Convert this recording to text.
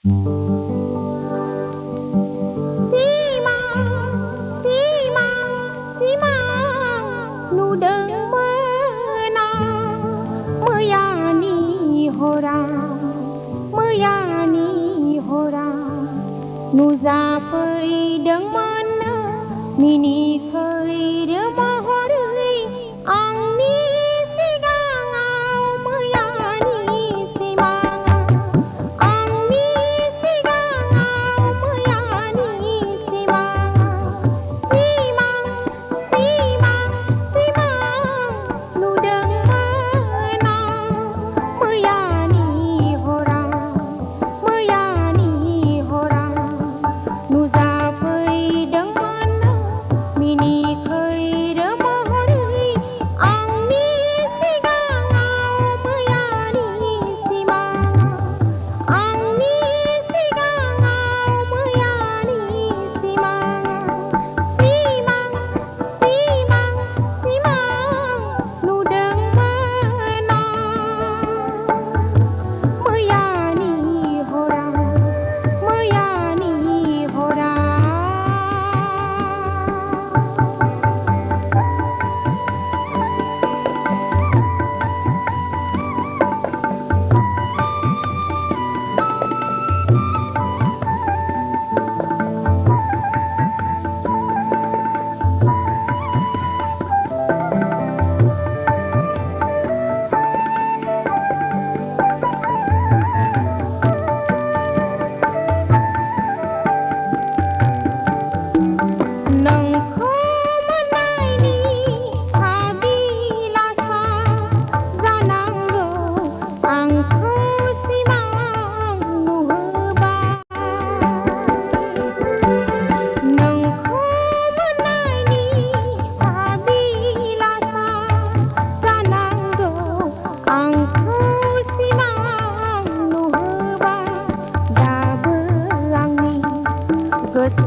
Simak, simak, simak, nudeng menang, meyani horang, nu zapai deng mana, mini khơi đưa mahori, angni sigangau meyani simanga, angni sigangau meyani simanga, simang, simang, simang, nudeng menang, meyani horang, nu zapai deng mana, mini khơi đưa mahori, angni sigangau meyani simanga, angni sigangau meyani simanga, simang, simang, simang, nudeng menang, meyani horang, meyani horang. Nang kho manai ni kabilasa zanang lo ang kho simang nuhba, nang kho manai ni kabilasa zanang lo ang kho simang nuhba, dabeang ni geus